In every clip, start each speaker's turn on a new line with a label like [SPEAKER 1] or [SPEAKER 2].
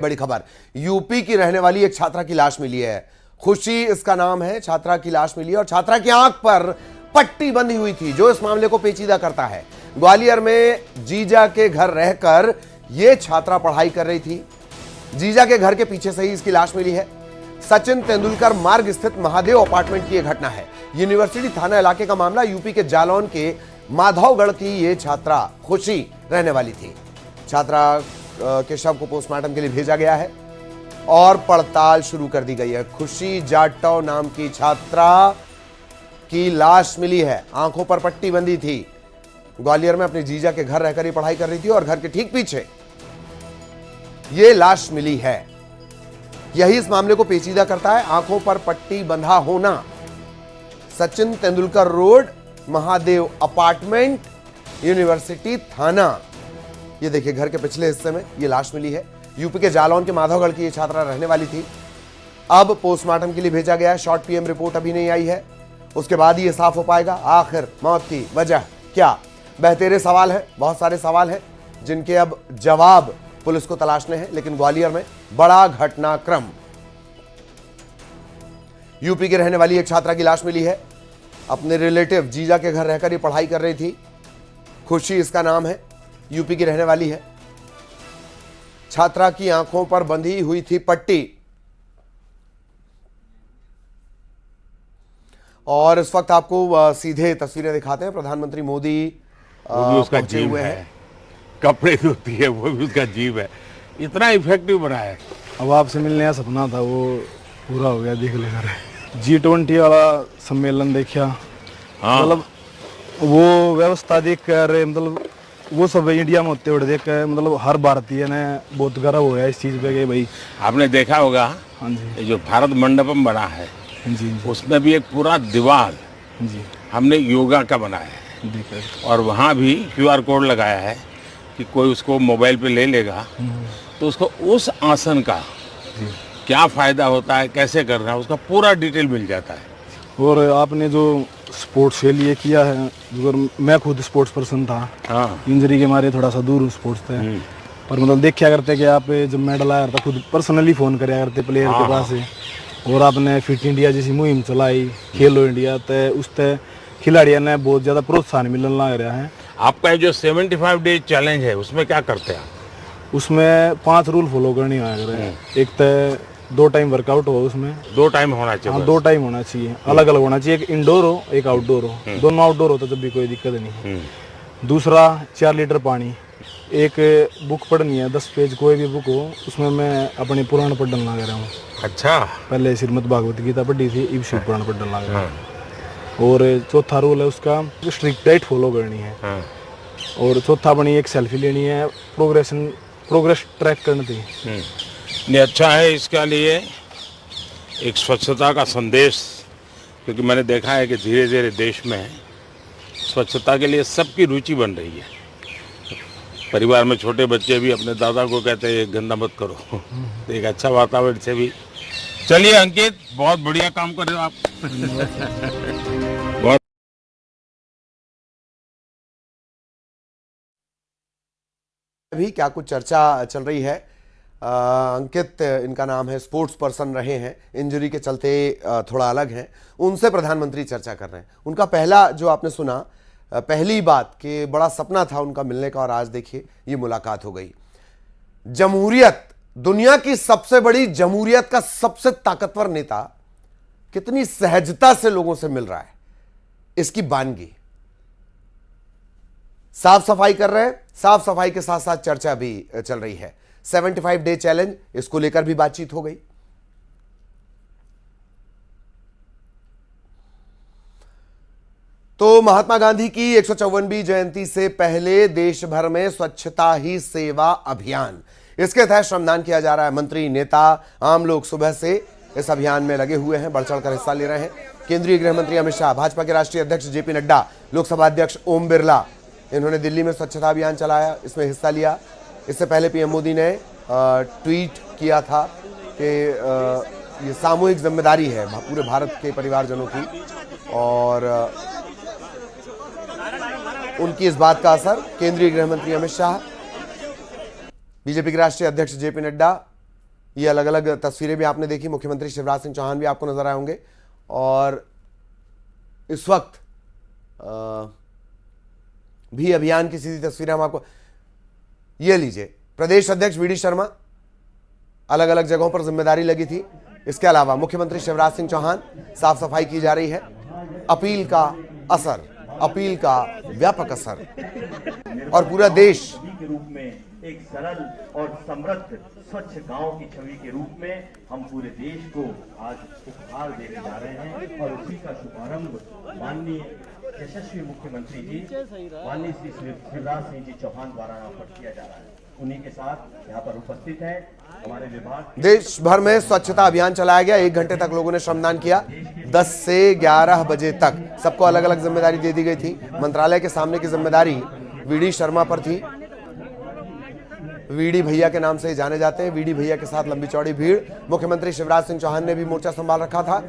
[SPEAKER 1] बड़ी खबर, यूपी की रहने वाली एक छात्रा की लाश मिली है। खुशी इसका नाम है। छात्रा की लाश मिली है और छात्रा की आंख पर पट्टी बंधी हुई थी, जो इस मामले को पेचीदा करता है। ग्वालियर में जीजा के घर रहकर यह छात्रा पढ़ाई कर रही थी। जीजा के घर के पीछे से ही इसकी लाश मिली है। सचिन तेंदुलकर मार्ग स्थित महादेव अपार्टमेंट की यह घटना है। यूनिवर्सिटी थाना इलाके का मामला। यूपी के जालौन के माधवगढ़ की यह छात्रा खुशी रहने वाली थी। छात्रा के शव को पोस्टमार्टम के लिए भेजा गया है और पड़ताल शुरू कर दी गई है। खुशी जाटव नाम की छात्रा की लाश मिली है। आंखों पर पट्टी बंधी थी। ग्वालियर में अपने जीजा के घर रहकर ही पढ़ाई कर रही थी और घर के ठीक पीछे यह लाश मिली है। यही इस मामले को पेचीदा करता है। आंखों पर पट्टी बंधा होना। Sachin Tendulkar road, Mahadev apartment, university थाना। ये देखिए, घर के पिछले हिस्से में ये लाश मिली है। यूपी के जालौन के माधवगढ़ की ये छात्रा रहने वाली थी। अब पोस्टमार्टम के लिए भेजा गया है। शॉर्ट पीएम रिपोर्ट अभी नहीं आई है, उसके बाद ही ये साफ हो पाएगा आखिर मौत की वजह क्या। बेहतेरे सवाल है, बहुत सारे सवाल हैं जिनके अब जवाब पुलिस को तलाशने हैं। लेकिन ग्वालियर में बड़ा घटनाक्रम। यूपी के रहने वाली एक छात्रा की लाश मिली है। अपने रिलेटिव जीजा के घर रहकर ये पढ़ाई कर रही थी। खुशी इसका नाम है। यूपी की रहने वाली है। छात्रा की आंखों पर बंधी हुई थी पट्टी और इस वक्त आपको सीधे तस्वीरें दिखाते हैं। प्रधानमंत्री मोदी
[SPEAKER 2] उसका जीव है, कपड़े धोती है, वो भी उसका जीव है। इतना इफेक्टिव बना है।
[SPEAKER 3] अब आपसे मिलने का सपना था, वो पूरा हो गया। देख लेकर G20 वाला सम्मेलन देखा।
[SPEAKER 2] हाँ।
[SPEAKER 3] मतलब वो व्यवस्था देख कर, मतलब वो सब इंडिया में होते हुए देख कर, मतलब हर भारतीय ने बहुत गर्व हो गया इस चीज़ पे कि भाई।
[SPEAKER 2] आपने देखा होगा,
[SPEAKER 3] हाँ जी,
[SPEAKER 2] ये जो भारत मंडपम बना है,
[SPEAKER 3] जी,
[SPEAKER 2] उसमें भी एक पूरा दीवार
[SPEAKER 3] जी
[SPEAKER 2] हमने योगा का बनाया है।
[SPEAKER 3] देखकर
[SPEAKER 2] और वहाँ भी QR कोड लगाया है कि कोई उसको मोबाइल पे ले लेगा तो उसको उस आसन का क्या फ़ायदा होता है, कैसे करना है, उसका पूरा डिटेल मिल जाता है।
[SPEAKER 3] और आपने जो स्पोर्ट्स के लिए किया है, अगर मैं खुद स्पोर्ट्स पर्सन था,
[SPEAKER 2] हाँ,
[SPEAKER 3] इंजरी के मारे थोड़ा सा दूर स्पोर्ट्स से, पर मतलब देखा करते कि आप जब मेडल आया था खुद पर्सनली फ़ोन कराया करते प्लेयर के पास से। और आपने फिट इंडिया जैसी मुहिम चलाई, खेलो इंडिया, तो उस तय खिलाड़ियों ने बहुत ज़्यादा प्रोत्साहन मिलने लग रहा है।
[SPEAKER 2] आपका जो 75 डे चैलेंज है, उसमें क्या करते हैं आप?
[SPEAKER 3] उसमें 5 रूल फॉलो करने हैं। एक तो 2 टाइम वर्कआउट हो, उसमें
[SPEAKER 2] 2 टाइम होना चाहिए।
[SPEAKER 3] हाँ, 2 टाइम होना चाहिए, अलग अलग होना चाहिए। एक इंडोर हो, एक आउटडोर हो। दोनों आउटडोर होता तब भी कोई दिक्कत नहीं। दूसरा 4 लीटर पानी। एक बुक पढ़नी है, 10 पेज कोई भी बुक हो, उसमें मैं अपने पुराण पढ़ डालना लग रहा हूँ।
[SPEAKER 2] अच्छा।
[SPEAKER 3] पहले श्रीमद् भागवत गीता पढ़ी थी, अब शिव पुराण पढ़ डालना लग रहा हूँ। और चौथा रूल है उसका, स्ट्रिक्ट डाइट फॉलो करनी है। और चौथा बनी एक सेल्फी लेनी है, प्रोग्रेस ट्रैक करनी थी।
[SPEAKER 2] नहीं, अच्छा है इसके लिए एक स्वच्छता का संदेश, क्योंकि मैंने देखा है कि धीरे धीरे देश में स्वच्छता के लिए सबकी रुचि बन रही है। परिवार में छोटे बच्चे भी अपने दादा को कहते हैं ये गंदा मत करो। तो एक अच्छा वातावरण से भी। चलिए अंकित, बहुत बढ़िया काम कर रहे हो आप। बहुत
[SPEAKER 1] अभी क्या कुछ चर्चा चल रही है। अंकित इनका नाम है, स्पोर्ट्स पर्सन रहे हैं, इंजरी के चलते थोड़ा अलग हैं। उनसे प्रधानमंत्री चर्चा कर रहे हैं। उनका पहला जो आपने सुना, पहली बात कि बड़ा सपना था उनका मिलने का, और आज देखिए ये मुलाकात हो गई। जमहूरियत, दुनिया की सबसे बड़ी जमहूरियत का सबसे ताकतवर नेता कितनी सहजता से लोगों से मिल रहा है, इसकी बानगी। साफ सफाई कर रहे हैं, साफ सफाई के साथ साथ चर्चा भी चल रही है। 75 डे चैलेंज, इसको लेकर भी बातचीत हो गई। तो महात्मा गांधी की 154वीं जयंती से पहले देश भर में स्वच्छता ही सेवा अभियान, इसके तहत श्रमदान किया जा रहा है। मंत्री, नेता, आम लोग सुबह से इस अभियान में लगे हुए हैं, बढ़ चढ़कर हिस्सा ले रहे हैं। केंद्रीय गृह मंत्री अमित शाह, भाजपा के राष्ट्रीय अध्यक्ष JP नड्डा, लोकसभा अध्यक्ष ओम बिरला, इन्होंने दिल्ली में स्वच्छता अभियान चलाया, इसमें हिस्सा लिया। इससे पहले PM मोदी ने ट्वीट किया था कि ये सामूहिक जिम्मेदारी है पूरे भारत के परिवारजनों की, और उनकी इस बात का असर केंद्रीय गृह मंत्री अमित शाह, बीजेपी के राष्ट्रीय अध्यक्ष JP नड्डा, ये अलग अलग तस्वीरें भी आपने देखी, मुख्यमंत्री शिवराज सिंह चौहान भी आपको नजर आए होंगे। और इस वक्त भी अभियान की सीधी तस्वीरें हम आपको, ये लीजिए, प्रदेश अध्यक्ष वीडी शर्मा, अलग अलग जगहों पर जिम्मेदारी लगी थी। इसके अलावा मुख्यमंत्री शिवराज सिंह चौहान, साफ सफाई की जा रही है। अपील का असर, अपील का व्यापक असर, और पूरा देश
[SPEAKER 4] के रूप में एक सरल और समृद्ध स्वच्छ गांव की छवि के रूप में हम पूरे देश को आज उपहार देने जा रहे हैं। और उसी का शुभारंभ माननीय यशस्वी मुख्यमंत्री जी माननीय श्री शिवराज सिंह जी चौहान द्वारा यहाँ पर किया जा रहा है। उन्हीं के साथ यहाँ पर उपस्थित है हमारे विभाग।
[SPEAKER 1] देश भर में स्वच्छता अभियान चलाया गया। 1 घंटे तक लोगों ने श्रमदान किया। 10 से 11 बजे तक सबको अलग अलग जिम्मेदारी दे दी गई थी। मंत्रालय के सामने की जिम्मेदारी वीडी शर्मा पर थी। वीडी भैया के नाम से जाने जाते हैं। वीडी भैया के साथ लंबी चौड़ी भीड़। मुख्यमंत्री शिवराज सिंह चौहान ने भी मोर्चा संभाल रखा था।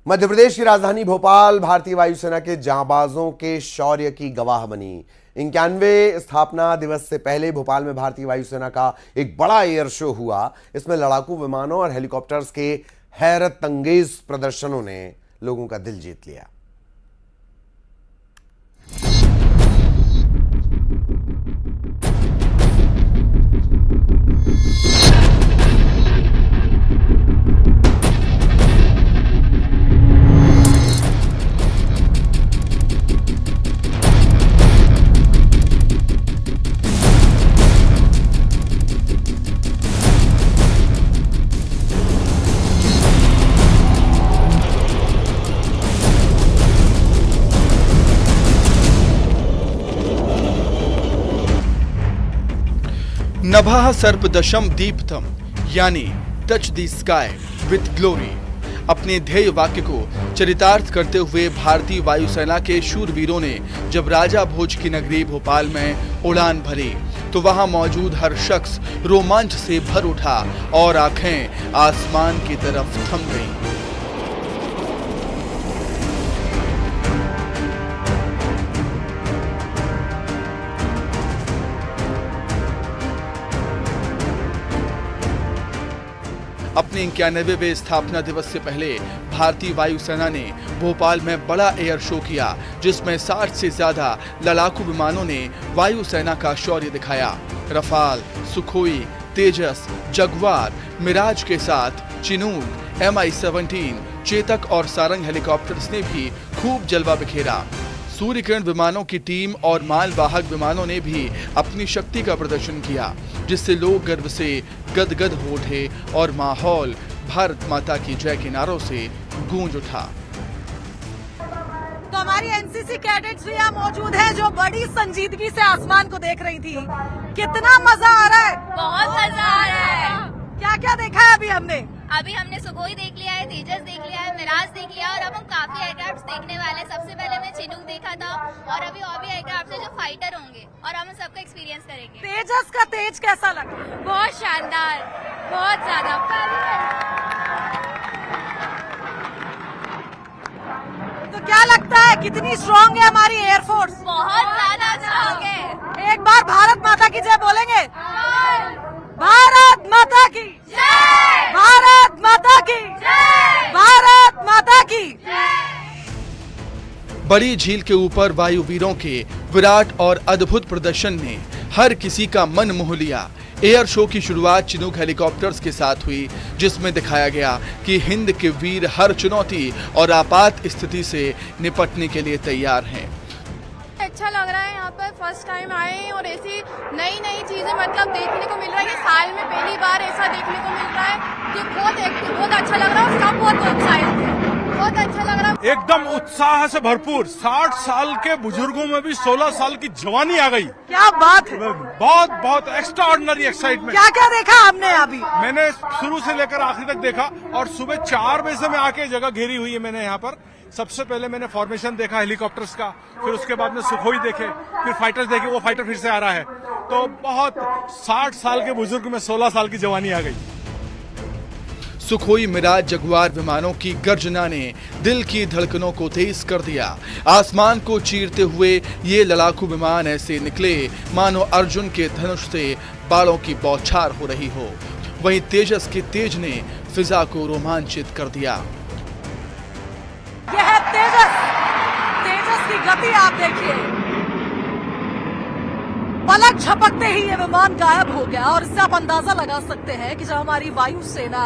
[SPEAKER 1] मध्य प्रदेश की राजधानी भोपाल भारतीय वायुसेना के जांबाजों के शौर्य की गवाह बनी। 91वें स्थापना दिवस से पहले भोपाल में भारतीय वायुसेना का एक बड़ा एयर शो हुआ। इसमें लड़ाकू विमानों और हेलीकॉप्टर्स के हैरत अंगेज प्रदर्शनों ने लोगों का दिल जीत लिया।
[SPEAKER 5] नभः सर्पदशम दीप्तम यानी touch the sky with glory. अपने ध्येय वाक्य को चरितार्थ करते हुए भारतीय वायुसेना के शूरवीरों ने जब राजा भोज की नगरी भोपाल में उड़ान भरी तो वहां मौजूद हर शख्स रोमांच से भर उठा और आंखें आसमान की तरफ थम गईं। अपने 91वें स्थापना दिवस से पहले भारतीय वायुसेना ने भोपाल में बड़ा एयर शो किया, जिसमें 60 से ज्यादा लड़ाकू विमानों ने वायुसेना का शौर्य दिखाया। रफाल, सुखोई, तेजस, जगुआर, मिराज के साथ चिनूक, MI-17, चेतक और सारंग हेलीकॉप्टर्स ने भी खूब जलवा बिखेरा। सूर्यकिरण विमानों की टीम और मालवाहक विमानों ने भी अपनी शक्ति का प्रदर्शन किया, जिससे लोग गर्व से गदगद हो उठे और माहौल भारत माता की जय के नारों से गूंज उठा।
[SPEAKER 6] तो हमारी एनसीसी कैडेट्स भी यहाँ मौजूद है जो बड़ी संजीदगी से आसमान को देख रही थी। कितना मजा आ रहा है?
[SPEAKER 7] बहुत मजा आ रहा है।
[SPEAKER 6] क्या क्या देखा है अभी हमने?
[SPEAKER 7] अभी हमने सुखोई देख लिया है, तेजस देख लिया है, मिराज देख लिया और अब हम काफी एयरक्राफ्ट देखने वाले हैं। सबसे पहले हमने चिनूक देखा था और अभी और भी एयरक्राफ्ट है जो फाइटर होंगे और हम सबका एक्सपीरियंस करेंगे।
[SPEAKER 6] तेजस का तेज कैसा लगा?
[SPEAKER 7] बहुत शानदार, बहुत ज्यादा।
[SPEAKER 6] तो क्या लगता है कितनी स्ट्रॉन्ग है हमारी एयरफोर्स?
[SPEAKER 7] बहुत ज्यादा स्ट्रॉन्ग है।
[SPEAKER 6] एक बार भारत माता की जय बोलेंगे? भारत माता की जय! भारत माता की जय! भारत माता की जय!
[SPEAKER 5] बड़ी झील के ऊपर वायुवीरों के विराट और अद्भुत प्रदर्शन ने हर किसी का मन मोह लिया। एयर शो की शुरुआत चिनूक हेलीकॉप्टर्स के साथ हुई, जिसमें दिखाया गया कि हिंद के वीर हर चुनौती और आपात स्थिति से निपटने के लिए तैयार हैं।
[SPEAKER 8] अच्छा लग रहा है, यहाँ पर फर्स्ट टाइम आए हैं और ऐसी नई नई चीजें मतलब देखने को मिल रहा है कि साल में पहली बार ऐसा देखने को मिल रहा है कि बहुत अच्छा लग रहा है और सब बहुत उत्साहित है। बहुत अच्छा लग रहा है,
[SPEAKER 9] एकदम उत्साह से भरपूर। 60 साल के बुजुर्गों में भी 16 साल की जवानी आ गई।
[SPEAKER 6] क्या बात है!
[SPEAKER 9] बहुत बहुत एक्स्ट्राऑर्डिनरी एक्साइटमेंट।
[SPEAKER 6] क्या क्या देखा हमने अभी?
[SPEAKER 9] मैंने शुरू से लेकर आखिर तक देखा और सुबह 4 बजे से मैं आके जगह घेरी हुई है मैंने यहाँ पर। सबसे पहले मैंने फॉर्मेशन देखा हेलीकॉप्टर्स का, फिर उसके बाद में सुखोई देखे, फिर फाइटर्स देखे। वो फाइटर फिर से आ रहा है। तो बहुत 60 साल के बुजुर्ग में 16 साल की जवानी आ गई।
[SPEAKER 5] सुखोई मिराज जगुआर विमानों की गर्जना ने दिल की धड़कनों को तेज कर दिया। आसमान को चीरते हुए ये लड़ाकू विमान ऐसे निकले मानो अर्जुन के धनुष से बालों की बौछार हो रही हो। वहीं तेजस के तेज ने फिजा को रोमांचित कर दिया।
[SPEAKER 6] यह है तेजस, तेजस की गति आप देखिए। पलक झपकते ही ये विमान गायब हो गया और इससे आप अंदाजा लगा सकते हैं कि जब हमारी वायुसेना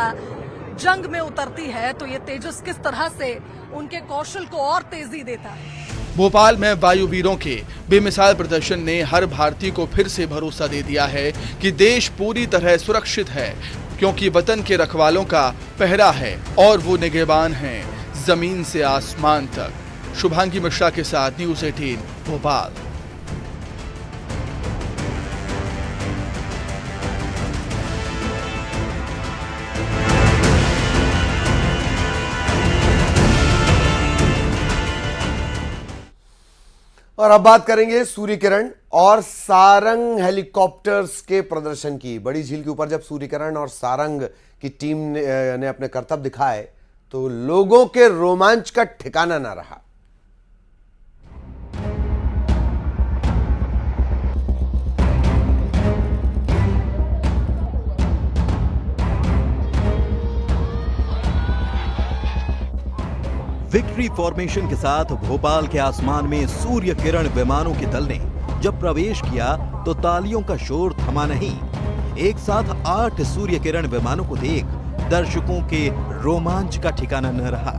[SPEAKER 6] जंग में उतरती है तो ये तेजस किस तरह से उनके कौशल को और तेजी देता है।
[SPEAKER 5] भोपाल में वायुवीरों के बेमिसाल प्रदर्शन ने हर भारतीय को फिर से भरोसा दे दिया है कि देश पूरी तरह सुरक्षित है, क्योंकि वतन के रखवालों का पहरा है और वो निगहबान हैं जमीन से आसमान तक। शुभांगी मिश्रा के साथ न्यूज़ 18 भोपाल।
[SPEAKER 1] और अब बात करेंगे सूर्य किरण और सारंग हेलीकॉप्टर्स के प्रदर्शन की। बड़ी झील के ऊपर जब सूर्य किरण और सारंग की टीम ने अपने करतब दिखाए तो लोगों के रोमांच का ठिकाना ना रहा।
[SPEAKER 10] विक्ट्री फॉर्मेशन के साथ भोपाल के आसमान में सूर्य किरण विमानों के दल ने जब प्रवेश किया तो तालियों का शोर थमा नहीं। एक साथ 8 सूर्य किरण विमानों को देख दर्शकों के रोमांच का ठिकाना न रहा।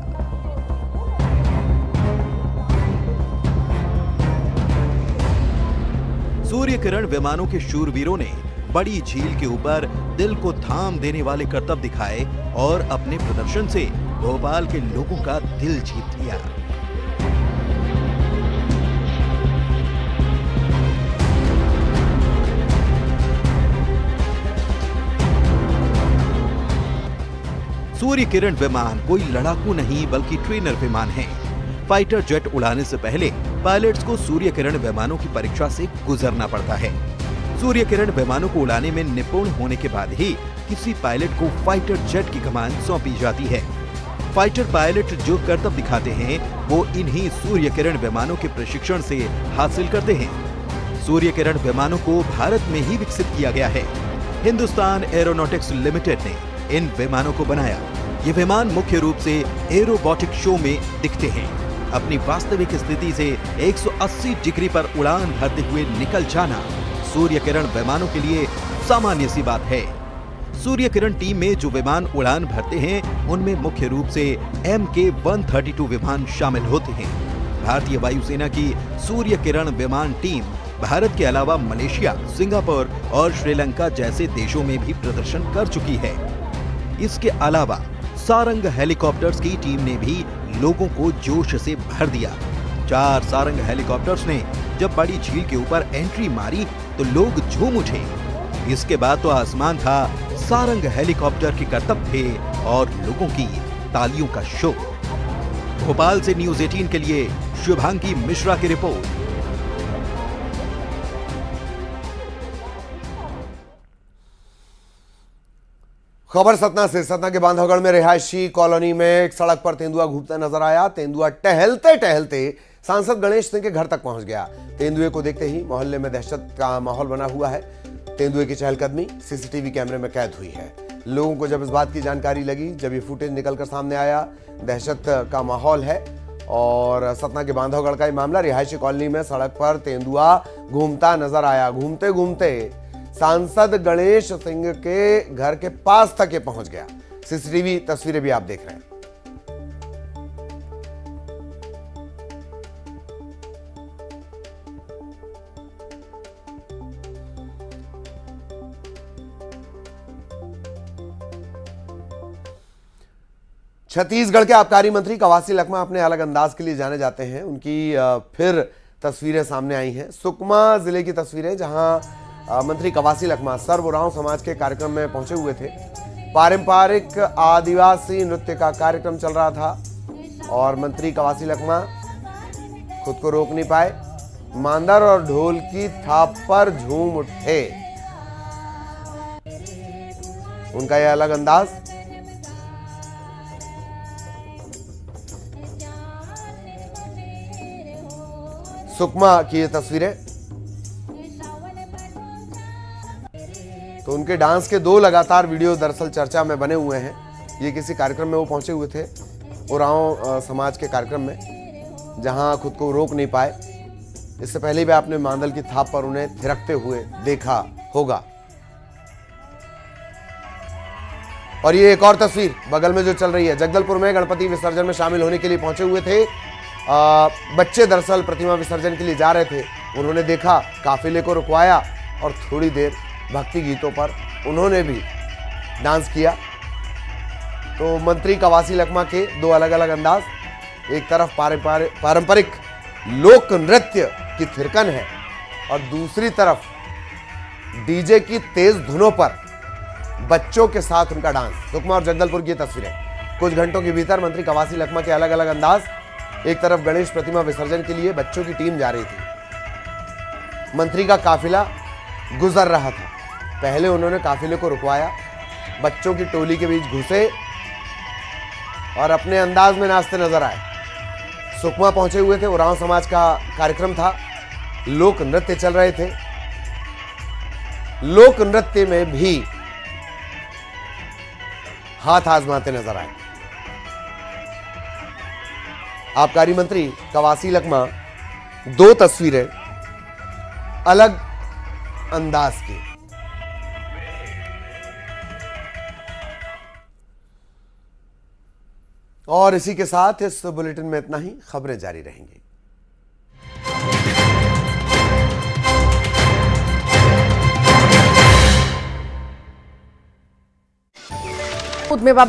[SPEAKER 10] सूर्य किरण विमानों के शूरवीरों ने बड़ी झील के ऊपर दिल को थाम देने वाले करतब दिखाए और अपने प्रदर्शन से भोपाल के लोगों का दिल जीत लिया। सूर्य किरण विमान कोई लड़ाकू नहीं बल्कि ट्रेनर विमान है। फाइटर जेट उड़ाने से पहले पायलट्स को सूर्य किरण विमानों की परीक्षा से गुजरना पड़ता है। सूर्य किरण विमानों को उड़ाने में निपुण होने के बाद ही किसी पायलट को फाइटर जेट की कमान सौंपी जाती है। फाइटर पायलट जो करतब दिखाते हैं वो इन्हीं सूर्य किरण विमानों के प्रशिक्षण से हासिल करते हैं। सूर्य किरण विमानों को भारत में ही विकसित किया गया है। हिंदुस्तान एरोनॉटिक्स लिमिटेड ने इन विमानों को बनाया। ये विमान मुख्य रूप से एरोबॉटिक शो में दिखते हैं। अपनी वास्तविक स्थिति से 180 डिग्री पर उड़ान भरते हुए निकल जाना सूर्य किरण विमानों के लिए सामान्य सी बात है। सूर्य किरण टीम में जो विमान उड़ान भरते हैं उनमें मुख्य रूप से MK-132 विमान शामिल होते हैं। भारतीय वायुसेना की सूर्य किरण विमान टीम भारत के अलावा मलेशिया, सिंगापुर और श्रीलंका जैसे देशों में भी प्रदर्शन कर चुकी है। इसके अलावा सारंग हेलीकॉप्टर्स की टीम ने भी लोगों को जोश से भर दिया। 4 सारंग हेलीकॉप्टर्स ने जब बड़ी झील के ऊपर एंट्री मारी तो लोग झूम उठे। इसके बाद तो आसमान था सारंग हेलीकॉप्टर के करतब थे और लोगों की तालियों का शोर। भोपाल से न्यूज़ 18 के लिए शुभांगी मिश्रा की रिपोर्ट।
[SPEAKER 1] खबर सतना से। सतना के बांधवगढ़ में रिहायशी कॉलोनी में एक सड़क पर तेंदुआ घूमता नजर आया। तेंदुआ टहलते टहलते सांसद गणेश सिंह के घर तक पहुंच गया। तेंदुए को देखते ही मोहल्ले में दहशत का माहौल बना हुआ है। तेंदुए की चहलकदमी सीसीटीवी कैमरे में कैद हुई है। लोगों को जब इस बात की जानकारी लगी, जब ये फुटेज निकलकर सामने आया, दहशत का माहौल है। और सतना के बांधवगढ़ का ये मामला, रिहायशी कॉलोनी में सड़क पर तेंदुआ घूमता नजर आया। घूमते घूमते सांसद गणेश सिंह के घर के पास तक ये पहुंच गया। सीसीटीवी तस्वीरें भी आप देख रहे हैं। छत्तीसगढ़ के आबकारी मंत्री कवासी लखमा अपने अलग अंदाज के लिए जाने जाते हैं। उनकी फिर तस्वीरें सामने आई हैं। सुकमा जिले की तस्वीरें, जहां मंत्री कवासी लखमा सर्व उरांव समाज के कार्यक्रम में पहुंचे हुए थे। पारंपरिक आदिवासी नृत्य का कार्यक्रम चल रहा था और मंत्री कवासी लखमा खुद को रोक नहीं पाए। मांदर और ढोल की थाप पर झूम उठे। उनका यह अलग अंदाज। सुकमा की ये तस्वीरें। तो उनके डांस के 2 लगातार वीडियो दरअसल चर्चा में बने हुए हैं। ये किसी कार्यक्रम में वो पहुंचे हुए थे, उरांव समाज के कार्यक्रम में, जहां खुद को रोक नहीं पाए। इससे पहले भी आपने मांदल की थाप पर उन्हें थिरकते हुए देखा होगा। और ये एक और तस्वीर बगल में जो चल रही है, जगदलपुर में गणपति विसर्जन में शामिल होने के लिए पहुंचे हुए थे बच्चे। दरअसल प्रतिमा विसर्जन के लिए जा रहे थे, उन्होंने देखा, काफिले को रुकवाया और थोड़ी देर भक्ति गीतों पर उन्होंने भी डांस किया। तो मंत्री कवासी लखमा के 2 अलग अलग अंदाज, एक तरफ पारंपरिक लोक नृत्य की थिरकन है और दूसरी तरफ डीजे की तेज धुनों पर बच्चों के साथ उनका डांस। सुकमा और जगदलपुर की तस्वीरें। कुछ घंटों के भीतर मंत्री कवासी लखमा के अलग अलग अंदाज। एक तरफ गणेश प्रतिमा विसर्जन के लिए बच्चों की टीम जा रही थी, मंत्री का काफिला गुजर रहा था। पहले उन्होंने काफिले को रुकवाया, बच्चों की टोली के बीच घुसे और अपने अंदाज में नाचते नजर आए। सुकमा पहुंचे हुए थे, उरांव समाज का कार्यक्रम था, लोक नृत्य चल रहे थे। लोक नृत्य में भी हाथ आजमाते नजर आए। आबकारी मंत्री कवासी लखमा, 2 तस्वीरें अलग अंदाज की। और इसी के साथ इस बुलेटिन में इतना ही। खबरें जारी रहेंगी।
[SPEAKER 6] में बाबा